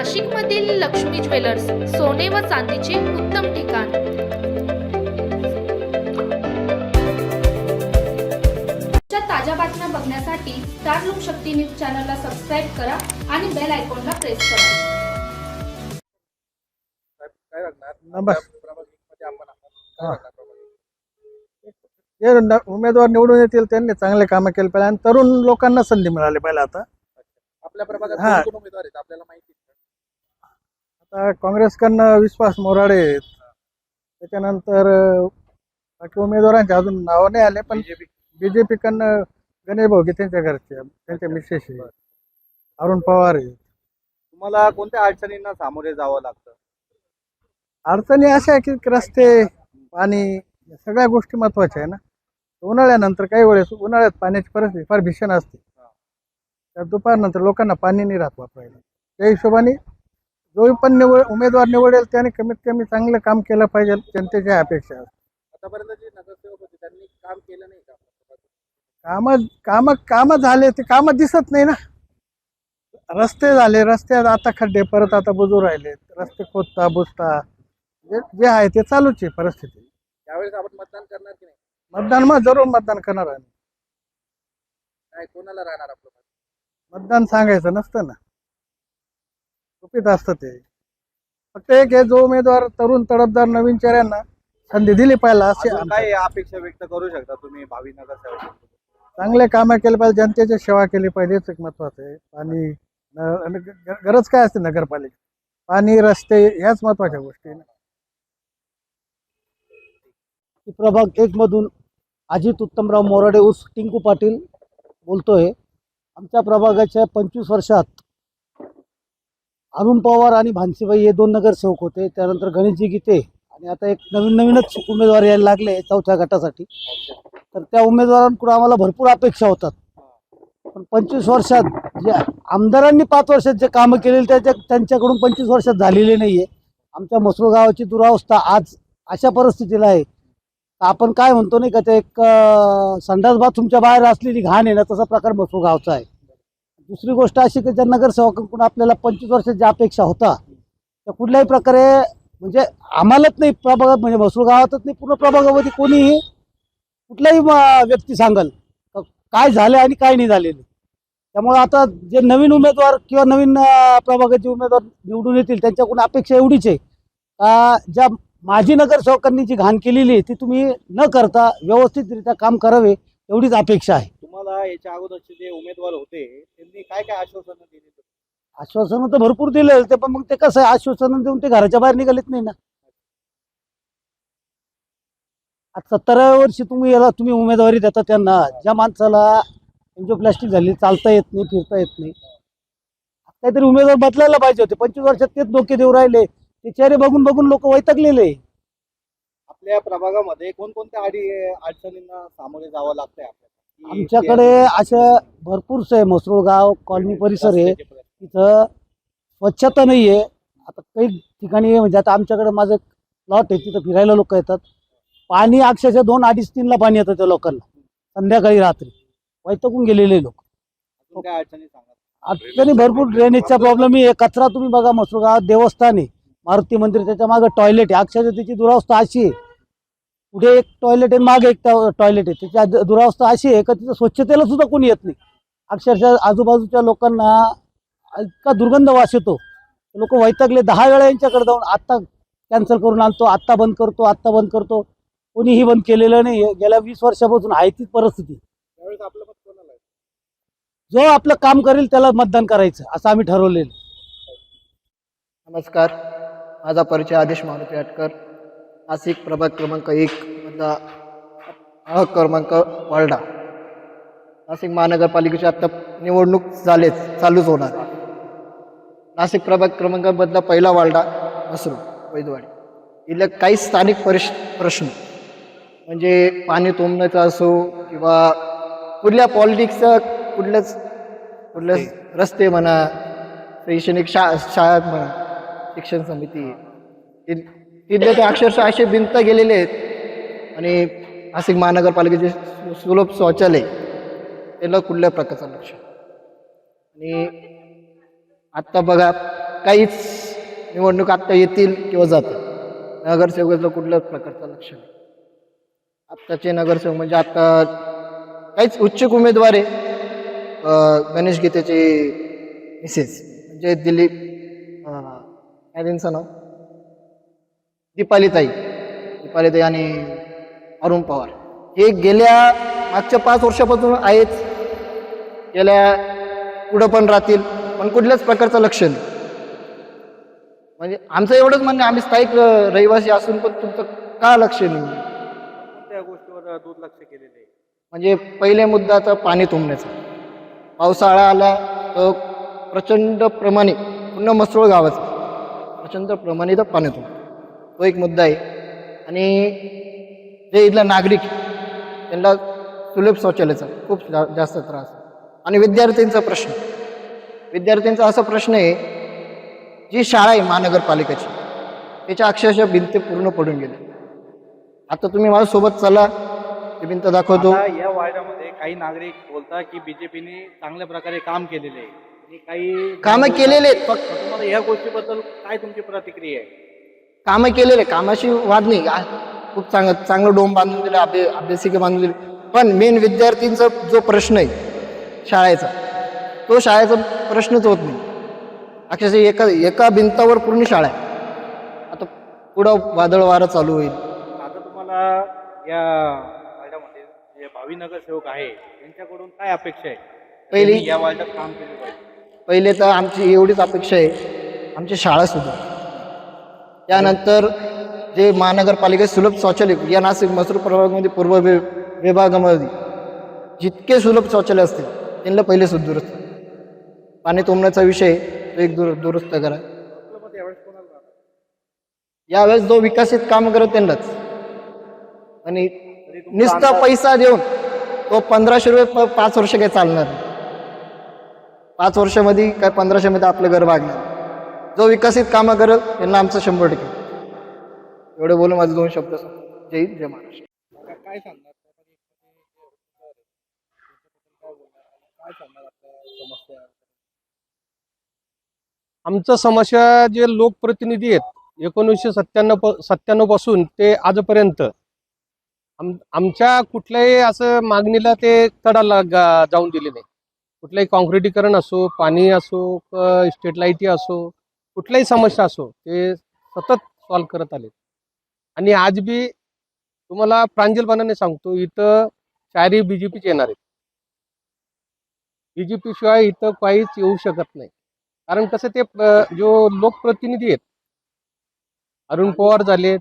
नाशिकमधील लक्ष्मी ज्वेलर्स, सोने व चांदीचे उत्तम ठिकाण। ताज्या बातम्या बघण्यासाठी स्टार लोकशक्ती न्यूज चॅनलला सबस्क्राइब करा आणि बेल आयकॉनला प्रेस करा। उमेदवार निवडून येतील त्यांनी चांगले काम केले पाहिजे आणि तरुण लोकांना संधी मिळाली पाहिजे। आता आपल्या प्रभागात कोण उमेदवार आहेत आपल्याला माहिती आहे? आता काँग्रेसकडनं विश्वास मोराडे आहेत, त्याच्यानंतर बाकी उमेदवारांचे अजून नाव नाही आले, पण बीजेपी कडनं गणेश भाऊ त्यांच्या घरचे त्यांच्या मिसेस आहे, अरुण पवार आहे। तुम्हाला कोणत्या अडचणींना सामोरे जावं लागतं? अडचणी अशा आहे की रस्ते, पाणी या सगळ्या गोष्टी महत्वाच्या आहे ना। उन्हाळ्यानंतर काही वेळेस उन्हाळ्यात पाण्याची परिस्थिती फार भीषण असते, तर दुपारनंतर लोकांना पाणी नाही राहत वापरायला। त्या हिशोबाने जो पण उमेदवार निवडेल त्याने कमीत कमी चांगलं काम केलं पाहिजे, जनतेच्या अपेक्षा असतात। आतापर्यंत जे नगरसेवक होते त्यांनी काम केलं नाही का? काम झाले, ते काम दिसत नाही ना। रस्ते झाले, रस्त्यात आता खड्डे परत आता बुजू राहिले, रस्ते खोदता बुजता जे आहे ते चालूच आहे परिस्थिती। त्यावेळेस आपण मतदान करणार की नाही? मतदान मग जरूर मतदान करणार आहे। काय कोणाला राहणार आपलं मत? मतदान सांगायचं नसतं ना, चुकीत असतं ते। फक्त एक आहे, जो उमेदवार तरुण तडफदार नवीन चेहऱ्यांना संधी दिली पाहिजे असे अजून काय अपेक्षा व्यक्त करू शकता तुम्ही भावी नगरसेवक? चांगले कामं केले पाहिजे, जनतेची सेवा केली पाहिजे, हेच एक महत्वाचं आहे। आणि गरज काय असते नगरपालिका, पाणी रस्ते ह्याच महत्वाच्या गोष्टी आहे ना। प्रभाग 1 मधून अजित उत्तमराव मोराडे उर्फ टिंकू पाटील बोलतोय। आमच्या प्रभागाच्या 25 वर्षात अरुण पवार आणि भानसीबाई हे 2 नगरसेवक होते, त्यानंतर गणेशजी गीते आणि आता एक नवीनच उमेदवार यायला लागले 4थ्या गटासाठी। तर त्या उमेदवारांकडून आम्हाला भरपूर अपेक्षा होतात, पण 25 वर्षात जे आमदारांनी 5 वर्षात जे कामं केलेली त्यांच्याकडून 25 वर्षात झालेले नाहीये। आमच्या मसरूळ गावाची दुरावस्था आज अशा परिस्थितीला आहे, आपण काय म्हणतो नाही का, ते एक संडास बाथरूमच्या बाहेर असलेली घाण आहे ना, तसा प्रकार मसरूळ गावचा आहे। दुसरी गोष्ट अशी की ज्या नगरसेवकांकडून आपल्याला 25 वर्षात ज्या अपेक्षा होता त्या कुठल्याही प्रकारे म्हणजे आम्हालाच नाही, प्रभागात म्हणजे मसरूळ गावातच नाही, पूर्ण प्रभागामध्ये कोणीही कुठलाही व्यक्ती सांगाल काय झाले आणि काय नाही झालेले। त्यामुळे आता जे नवीन उमेदवार किंवा नवीन प्रभागाचे उमेदवार निवडून येतील त्यांच्याकडून अपेक्षा एवढीच आहे, ज्या माजी नगरसेवकांनी जी घाण केलेली आहे ती तुम्ही न करता व्यवस्थितरित्या काम करावे, एवढीच अपेक्षा आहे। तुम्हाला याच्या अगोदरचे जे उमेदवार होते त्यांनी काय काय आश्वासनं दिली? आश्वासनं तर भरपूर दिले होते, पण मग ते कसं आहे, आश्वासनं देऊन ते घराच्या बाहेर निघालेच नाही ना। आज 17व्या वर्षी तुम्ही उमेदवारी देता त्यांना, ज्या माणसाला एन्जिओप्लास्टिक झाली, चालता येत नाही, फिरता येत नाही, काहीतरी उमेदवार बदलायला पाहिजे होते। 25 वर्षात तेच डोके देऊ राहिले, ते चेहरे बघून बघून लोक वैतागलेले। आपल्या प्रभागामध्ये कोणकोणत्या अडचणींना सामोरे जावं लागतंय आपल्याला? आमच्याकडे अशा भरपूरसे आहे, मसरूळ गाव कॉलनी परिसर आहे, तिथं स्वच्छता नाही आहे। आता काही ठिकाणी म्हणजे आता आमच्याकडे माझं प्लॉट आहे, तिथं फिरायला लोक येतात, पाणी अक्षरशः 2, 2.5, 3 ला पाणी येतं त्या लोकांना, संध्याकाळी रात्री वैतागून गेलेले लोक। काय अडचणी सांगा? अडचणी भरपूर, ड्रेनेजचा प्रॉब्लेम आहे, कचरा तुम्ही बघा, मसरूळ गावात देवस्थान आहे, मारुती मंदिर, त्याच्या मागे टॉयलेट आहे, अक्षरशः त्याची दुरावस्था अशी आहे, पुढे एक टॉयलेट आहे, मागे एक टॉयलेट आहे, त्याची दुरावस्था अशी आहे का तिथं स्वच्छतेला सुद्धा कोणी येत नाही। अक्षरशः आजूबाजूच्या लोकांना इतका दुर्गंध वास येतो, लोक वैतागले। 10 वेळा यांच्याकडे जाऊन आत्ता कॅन्सल करून आणतो, आत्ता बंद करतो, आत्ता बंद करतो, कोणीही बंद केलेलं नाही। गेल्या 20 वर्षापासून आहे तीच परिस्थिती। त्यावेळेस आपलं मत कोणाला आहे? जो आपलं काम करेल त्याला मतदान करायचं असं आम्ही ठरवलेलं। नमस्कार, माझा परिचय आदेश मारुती अटकर, नाशिक प्रभाग क्रमांक 1 मधला क्रमांक वार्डा। नाशिक महानगरपालिकेची आता निवडणूक चालूच होणार। नाशिक प्रभाग क्रमांकामधला पहिला वार्डा मसरूळ वैदवाडी, इथल्या काही स्थानिक प्रश्न म्हणजे पाणी तुंबण्याचा असो किंवा कुठल्या पॉलिटिक्सचं कुठल्याच रस्ते म्हणा, शैक्षणिक शाळा म्हणा, शिक्षण समिती, तिथले ते अक्षरशः असे भिंत गेलेले आहेत। आणि नाशिक महानगरपालिकेचे सुलभ शौचालय त्याला कुठल्या प्रकारचं लक्ष। आणि आत्ता बघा काहीच निवडणूक आत्ता येतील किंवा जातील. नगरसेवकाचं कुठल्याच प्रकारचं लक्ष नाही. आत्ताचे नगरसेवक म्हणजे आता काहीच उच्चक उमेदवार आहे. गणेश गीतेचे मिसेस म्हणजे दिलीप काय त्यांचं नाव, दीपालीताई आणि अरुण पवार हे गेल्या मागच्या 5 वर्षापासून आहेत, गेल्या पुढं पण राहतील, पण कुठल्याच प्रकारचं लक्ष नाही. म्हणजे आमचं एवढंच म्हणणं आहे, आम्ही स्थायिक रहिवासी असून पण तुमचं का लक्ष नाही? कोणत्या गोष्टीवर दुर्लक्ष केलेले आहे? म्हणजे पहिले मुद्दा तर पाणी तुंबण्याचा. पावसाळा आला तर प्रचंड प्रमाणे पूर्ण मसरूळ गावाचा प्रचंड प्रमाणे तर पाणी तुंबतं, तो एक मुद्दा आहे. आणि जे इथला नागरिक त्यांना सुलभ शौचालयाचा खूप जास्त त्रास. आणि विद्यार्थ्यांचा असा प्रश्न आहे, जी शाळा आहे महानगरपालिकेची त्याच्या अक्षरशः भिंती पूर्ण पडून गेल्या. आता तुम्ही माझ्यासोबत चला, ती भिंत दाखवतो. आता या वार्डामध्ये काही नागरिक बोलतात की बीजेपीने चांगल्या प्रकारे काम केलेले आहे आणि काही कामं केलेले आहेत, फक्त तुम्हाला या गोष्टीबद्दल काय तुमची प्रतिक्रिया आहे? कामं केलेले, कामाशी वाद नाही. खूप चांगलं डोम बांधून दिलं, अभ्यासिका बांधून दिली. पण मेन विद्यार्थ्यांचा जो प्रश्न आहे शाळेचा, तो शाळेचा प्रश्नच होत नाही. अक्षरशः एका भिंतावर पूर्ण शाळा आहे. आता पुढं वादळ वारं चालू होईल. आता तुम्हाला या वार्डामध्ये जे भावी नगरसेवक आहे त्यांच्याकडून काय अपेक्षा आहे? त्यांनी या वार्डात काम केले पाहिजे. पहिले तर आमची एवढीच अपेक्षा आहे, आमची शाळा सुद्धा. त्यानंतर जे महानगरपालिकेत सुलभ शौचालय या नाशिक मसरूळ प्रभागामध्ये पूर्व विभागामध्ये जितके सुलभ शौचालय असतील त्यांना पहिले सुदुरुस्त. पाणी तुंबण्याचा विषय तो एक दुरुस्त करा. यावेळेस जो विकसित काम करत त्यांनाच. आणि नुसता पैसा देऊन तो 1500 रुपये 5 वर्ष काही चालणार नाही. 5 वर्षामध्ये काय 1500 मध्ये आपलं घर भागणार. जो विकसित कामं करेल त्यांना आमचं 100%. एवढे बोलून माझे 2 शब्द. जय हिंद, जय महाराष्ट्र. काय सांगणार समस्या? आमचं समस्या जे लोकप्रतिनिधी आहेत 1997 पासून ते आजपर्यंत आमच्या कुठल्याही असं मागणीला ते तडाला जाऊन दिले नाही. कुठलंही काँक्रिटीकरण असो, पाणी असो, स्ट्रीट लाईटी असो, कुठल्याही समस्या असो ते सतत सॉल्व करत आले. आणि आज बी तुम्हाला प्रांजलपणाने सांगतो, इथं चारही बीजेपीचे येणार आहेत. बीजेपी शिवाय इथं काहीच येऊ शकत नाही. कारण कसं ते जो लोकप्रतिनिधी आहेत, अरुण पवार झालेत,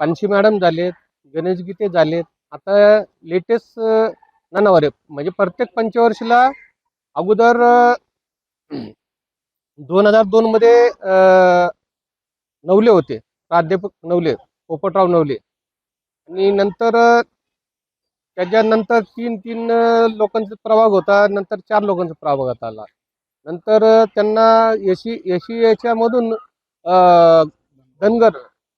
बांशी मॅडम झालेत, गणेश गीते झालेत, आता लेटेस्ट ननवारे म्हणजे प्रत्येक पंचवर्षीला अगोदर 2002 मध्ये नवले होते, प्राध्यापक नवले, पोपटराव नवले. आणि नंतर त्याच्यानंतर 3 लोकांचा प्रभाग होता, नंतर 4 लोकांचा प्रभागात आला. नंतर त्यांना याच्यामधून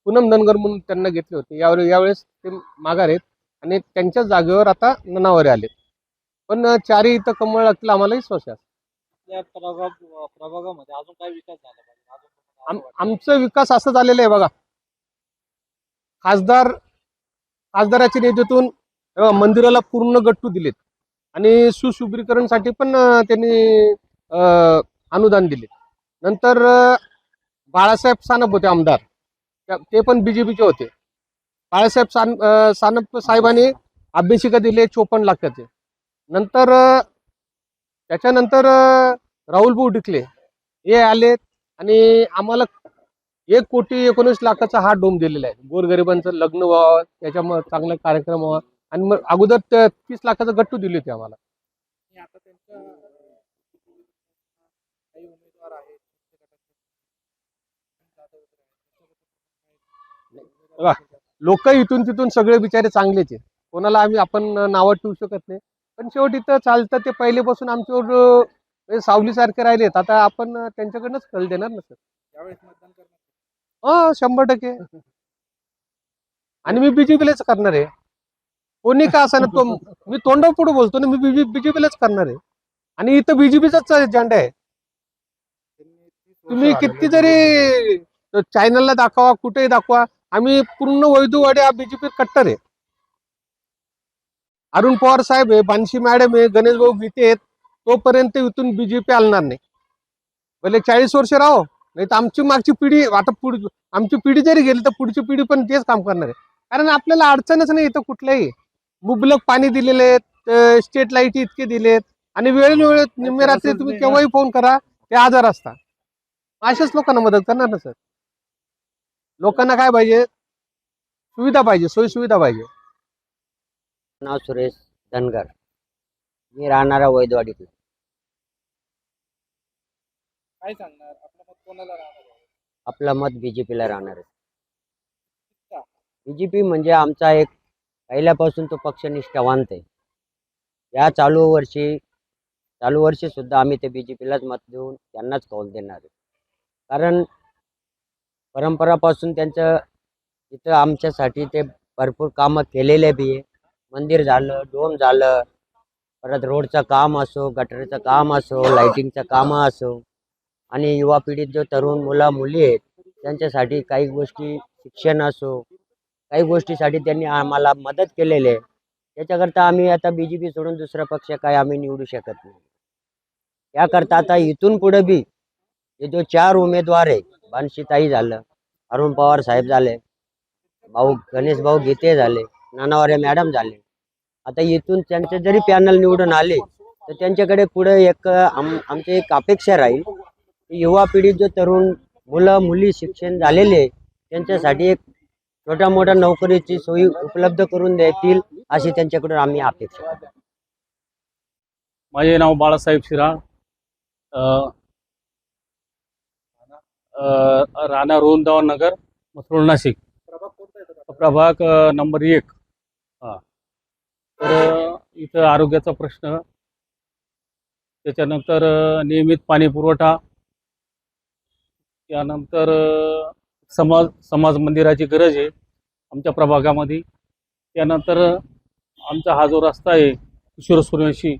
पूनम धनगर म्हणून त्यांना घेतले होते. यावेळेस ते माघार आहेत आणि त्यांच्या जागेवर आता ननावरे आले. पण 4ही इथं कमळ लागतील आम्हाला विश्वास आहे. या प्रभागामध्ये अजून काय विकास झाला पाहिजे? आमचा विकास असं झालेला आहे बघा, खासदाराच्या निधीतून मंदिराला पूर्ण गट्टू दिलेत आणि सुशुभीकरणसाठी पण त्यांनी अनुदान दिले. नंतर बाळासाहेब सानप होते आमदार, ते पण बीजेपीचे होते. बाळासाहेब सानप साहेबांनी अभ्यासिका दिले 54 लाखाचे. नंतर त्याच्यानंतर राहुल भाऊ डिकले हे आले आणि आम्हाला 1,19,00,000 हा डोम दिलेला आहे. गोरगरिबांचं लग्न व्हावं, त्याच्यामुळे चांगला कार्यक्रम व्हावा. आणि मग अगोदर 30 लाखाचं गट्टू दिले होते आम्हाला. आता त्यांच्या काही उमेदवार आहेत लोक इथून तिथून सगळे बिचारे चांगलेच आहे, कोणाला आपण नावं ठेवू शकत नाही. पण शेवटी तर चालतं ते पहिलेपासून आमच्यावर सावलीसारखे राहिलेत. आता आपण त्यांच्याकडनंच कल देणार ना सर. यावेळेस मतदान करणार? 100%. आणि मी बीजेपीलाच करणार आहे. कोणी का असं ना, मी तोंडावर पुढे बोलतो ना, मी बीजेपीलाच करणार आहे. आणि इथं बीजेपीचाच झेंडा आहे. त्यांनी 30 तुम्ही किती जरी चॅनलला दाखवा, कुठेही दाखवा, आम्ही पूर्ण वैदूवाडी हा बीजेपी कट्टर आहे. अरुण पवार साहेब आहे, बानशी मॅडम आहे, गणेश भाऊ गीते आहेत, तोपर्यंत इथून बीजेपी आलणार नाही. भले 40 वर्ष राहो, नाही तर आमची मागची पिढी, आता आमची पिढी जरी गेली तर पुढची पिढी पण तेच काम करणार आहे. कारण आपल्याला अडचणच नाही इथं कुठल्याही. मुबलक पाणी दिलेले आहेत, स्ट्रीट लाईट इतके दिलेत, आणि वेळोवेळी निम्मे रात्री तुम्ही केव्हाही फोन करा, ते आजार असतात. अशाच लोकांना मदत करणार ना सर. लोकांना काय पाहिजे? सुविधा पाहिजे, सोयी सुविधा पाहिजे. नाव सुरेश धनगर, मी राहणारा वैदवाडीतला. काय सांगणार, आपलं मत कोणाला राहणार आहे? आपलं मत बीजेपीला राहणार आहे. बीजेपी म्हणजे आमचा एक पहिल्यापासून तो पक्ष निष्ठावंत आहे. या चालू वर्षी सुद्धा आम्ही ते बीजेपीलाच मत देऊन त्यांनाच कौल देणार आहे. कारण परंपरापासून त्यांचं इथं आमच्यासाठी ते भरपूर कामं केलेले बी आहे. मंदिर झालं, डोम झालं, परत रोडचं काम असो, गटरचं काम असो, लाईटिंगचं कामं असो, आणि युवा पिढीत जो तरुण मुला मुली आहेत त्यांच्यासाठी काही गोष्टी, शिक्षण असो, काही गोष्टीसाठी त्यांनी आम्हाला मदत केलेली आहे. त्याच्याकरता आम्ही आता बीजेपी सोडून दुसरा पक्ष काय आम्ही निवडू शकत नाही. त्याकरता आता इथून पुढे बी हे जो 4 उमेदवार आहे, बानशीताई झालं, अरुण पवार साहेब झाले, गणेश भाऊ गीते झाले, नानावरे मॅडम झाले, आता इथून त्यांचे जरी पॅनल निवडून आले तर त्यांच्याकडे पुढे एक आमची एक अपेक्षा राहील की युवा पिढीत जो तरुण मुलं मुली शिक्षण झालेले त्यांच्यासाठी एक छोट्या मोठ्या नोकरीची सोयी उपलब्ध करून देतील अशी त्यांच्याकडून आम्ही अपेक्षा करतो. माझे नाव बाळासाहेब शिरा, राणा रोहनदाव नगर, मथुर, नाशिक. प्रभाग नंबर 1. हां, तर इथं आरोग्याचा प्रश्न, त्याच्यानंतर नियमित पाणी पुरवठा, त्यानंतर समाज मंदिराची गरज आहे आमच्या प्रभागामध्ये. त्यानंतर आमचा हा जो रस्ता आहे किशोर सूर्यवंशी,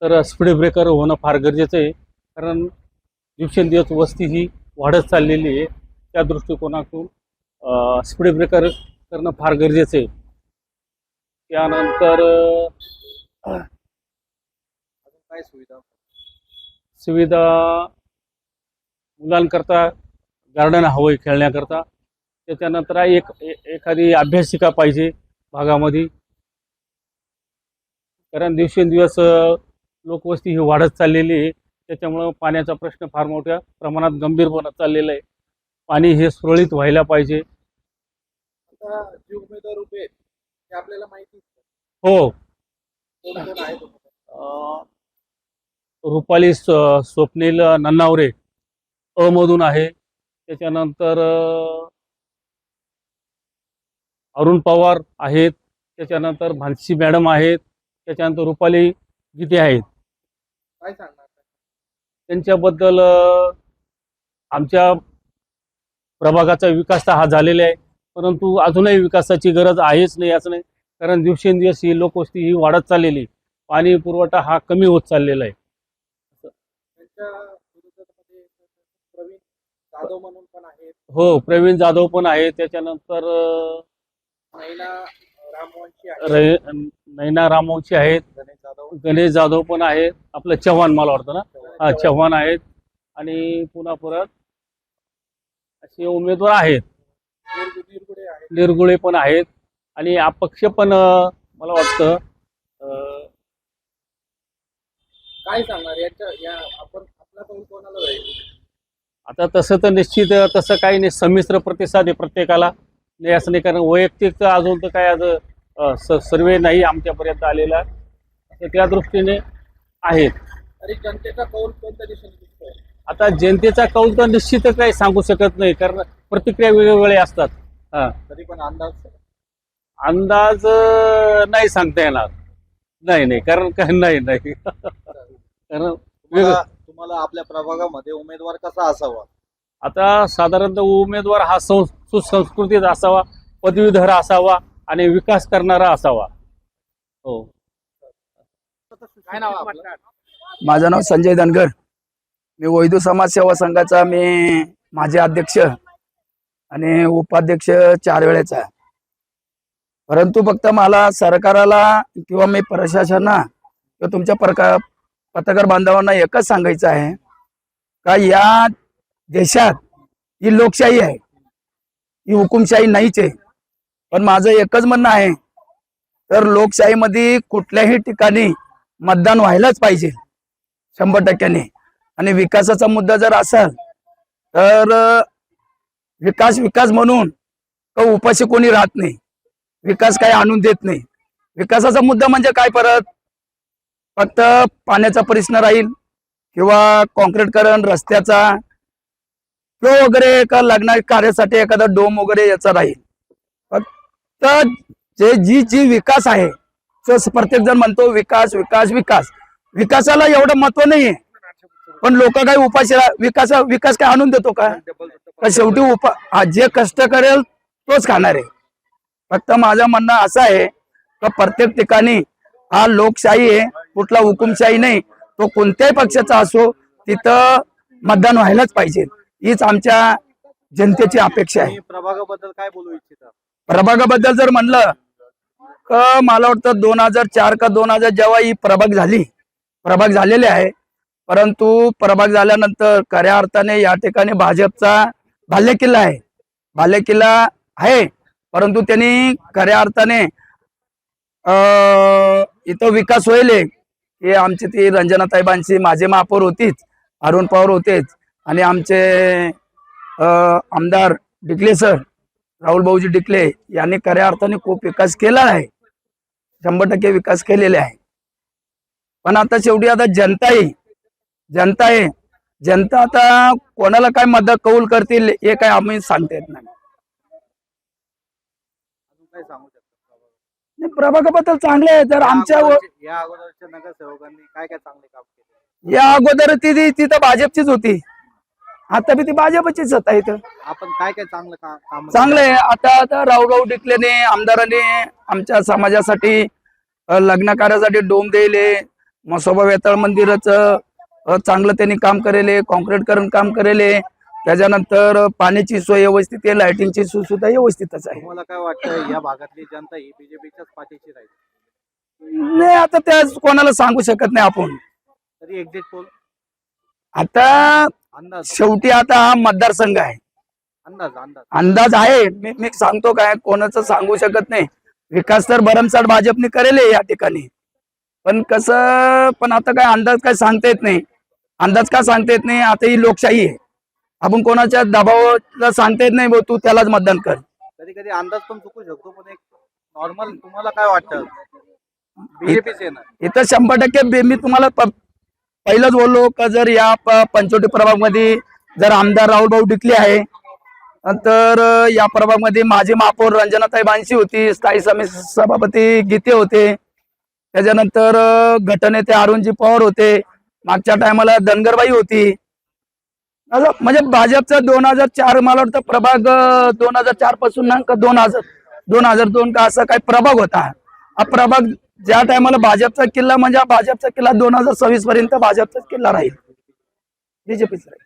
तर स्पीड ब्रेकर होणं फार गरजेचं आहे. कारण दिवसेंदिवस वस्ती ही वाढत चाललेली आहे. त्या दृष्टिकोनातून स्पीड ब्रेकर करणं फार गरजेचं आहे. त्यानंतर काय सुविधा? सुविधा मुलांकरता गार्डन हवं आहे खेळण्याकरता. त्याच्यानंतर एखादी अभ्यासिका पाहिजे भागामध्ये. कारण दिवसेंदिवस लोकवस्ती ही वाढत चाललेली आहे. त्याच्यामुळं पाण्याचा प्रश्न फार मोठ्या प्रमाणात गंभीर बनत चाललेला आहे. पाणी हे सुरळीत व्हायला पाहिजे. आता जे उमेदवार उभे आहेत ते आपल्याला माहिती हो, कोण आहेत? रुपाली स्वप्नील नन्नावरे मधून आहे. त्याच्यानंतर अरुण पवार आहेत. त्याच्यानंतर भानसी मॅडम आहेत. त्याच्यानंतर रुपाली गीते आहेत. काय सांगणार? त्यांच्याबद्दल आमच्या प्रभागाचा विकास तर हा झालेला आहे, परंतु अजूनही विकासाची गरज आहेच नाही असं नाही. कारण दिवसेंदिवस ही लोकवस्ती ही वाढत चाललेली, पाणी पुरवठा हा कमी होत चाललेला आहे. त्यांच्या विरोधामध्ये प्रवीण जाधव म्हणून पण आहेत. हो, प्रवीण जाधव पण आहे. त्याच्यानंतर नैना रामवंशी आहेत. गणेश जाधव पण आहेत. आपलं चव्हाण, मला वाटतं ना, हा चव्हाण आहेत. आणि पुन्हा परत असे उमेदवार आहेत. निरगुळे पण आहेत. आणि अपक्ष पण मला वाटतं. काय सांगणार या आपण आपला कौल कोणाला जाईल? आता तसं तर निश्चित तसं काही नाही, संमिश्र प्रतिसाद आहे प्रत्येकाला. नाही असं नाही, कारण वैयक्तिक अजून तर काय सर्वे नाही आमच्यापर्यंत आलेला. तर त्या दृष्टीने आहेत. तरी जनतेचा कौल कोणत्या दिशेने दिसतोय? आता जनतेचा कौल तर निश्चित काही सांगू शकत नाही, कारण प्रतिक्रिया वेगवेगळ्या असतात. हा, तरी पण अंदाज नाही सांगता येणार. नाही कारण नाही कारण तुम्हाला आपल्या प्रभागामध्ये उमेदवार कसा असावा? आता साधारणतः उमेदवार हा सुसंस्कृतीत असावा, पदवीधर असावा आणि विकास करणारा असावा. हो. काय नाव आपलं? माझं नाव संजय धनगर, मी वैदू समाज सेवा संघाचा मी माझे अध्यक्ष आणि उपाध्यक्ष 4 वेळेचा आहे. परंतु फक्त मला सरकाराला किंवा मी प्रशासनाला किंवा तुमच्या पत्रकार बांधवांना एकच सांगायचं आहे का या देशात ही लोकशाही आहे, ही हुकुमशाही नाहीच आहे. पण माझं एकच म्हणणं आहे तर लोकशाहीमध्ये कुठल्याही ठिकाणी मतदान व्हायलाच पाहिजे 100%. आणि विकासाचा मुद्दा जर असेल तर विकास म्हणून उपाशी कोणी राहत नाही, विकास काही आणून देत नाही. विकासाचा मुद्दा म्हणजे काय, परत फक्त पाण्याचा प्रश्न राहील किंवा कॉन्क्रीटकरण रस्त्याचा किंवा वगैरे एका लग्न कार्यासाठी एखादा डोम वगैरे याचा राहील. फक्त जी विकास आहे तो प्रत्येक जण म्हणतो विकास विकास विकास. विकासाला एवढं महत्व नाहीये, पण लोक काही उपाशी विकास काय आणून देतो का? शेवटी जे कष्ट करेल तोच खाणार आहे. फक्त माझं म्हणणं असं आहे का प्रत्येक ठिकाणी हा लोकशाही आहे, कुठला हुकुमशाही नाही. तो कोणत्याही पक्षाचा असो तिथं मतदान व्हायलाच पाहिजे, हीच आमच्या जनतेची अपेक्षा आहे. प्रभागाबद्दल काय बोलू इच्छिता? प्रभागाबद्दल जर म्हणलं तर मला वाटतं 2004 का 2000 जेव्हा ही प्रभाग झालेले आहे, परंतु प्रभाग झाल्यानंतर खऱ्या अर्थाने या ठिकाणी भाजपचा बालेकिल्ला आहे. परंतु त्यांनी खऱ्या अर्थाने इथं विकास होईल की आमची ती रंजनाताई बांशी माझे महापौर होतीच, अरुण पवार होतेच, आणि आमचे आमदार डिकले सर, राहुल भाऊजी डिकले यांनी खऱ्या अर्थाने खूप विकास केला आहे, 100% विकास केलेले आहे. पण आता शेवटी आता जनता आहे. जनता आता कोणाला काय मदत कौल करतील हे काय आम्ही सांगता येत नाही. काय सांगू शकता? नाही, प्रभागाबद्दल चांगले आहे. जर आमच्या या अगोदरच्या नगरसेवकांनी काय काय चांगले काम केले? या अगोदर तिथं भाजपचीच होती, आता बी ती भाजपचीच होता. इथं आपण काय काय चांगलं काम चांगलं आहे. आता राहुल डिकलेने आमदारांनी आमच्या समाजासाठी लग्न कार्यासाठी डोम दिले, मसोबा वेताळ मंदिराचं चांगलं त्यांनी काम करेले, कॉन्क्रीटकरण काम करेले. त्याच्यानंतर पाण्याची सोय व्यवस्थित आहे, लाईटिंगची सोय सुद्धा व्यवस्थितच आहे. तुम्हाला काय वाटतं या भागातली जनता ही बीजेपीच्याच पाठीशी राहील? नाही, आता त्या कोणाला सांगू शकत नाही आपण. तरी एक्झिट पोल आता अंदाज शेवटी आता हा मतदारसंघ आहे, अंदाज आहे. मी सांगतो काय, कोणाचं सांगू शकत नाही. विकास तर भरमसाठ भाजपने करेल या ठिकाणी, पण पण आता काय अंदाज काय सांगता येत नाही. आता ही लोकशाही आहे, आपण कोणाच्या दबावाला सांगता येत नाही तू त्यालाच मतदान कर. कधी कधी अंदाज पण चुकू शकतो, पण एक नॉर्मल तुम्हाला काय वाटतं बीजेपीचे ना इथं 100% मी तुम्हाला पहिलंच बोललो का जर या पंचवटी प्रभागमध्ये जर आमदार राहुल भाऊ डिकले आहे, तर या प्रभागमध्ये माझे महापौर रंजनाताई बांशी होती, स्थायी समिती सभापती गीते होते, त्याच्यानंतर गटनेते अरुणजी पवार होते, मागच्या टायमाला धनगरबाई होती. असं म्हणजे भाजपचा 2004 मला वाटतं प्रभाग 2004 पासून ना का 2002 का असा काही प्रभाग होता. हा प्रभाग ज्या टायमाला भाजपचा किल्ला म्हणजे भाजपचा किल्ला 2026 पर्यंत भाजपचा किल्ला राहील, बीजेपीचा राहील.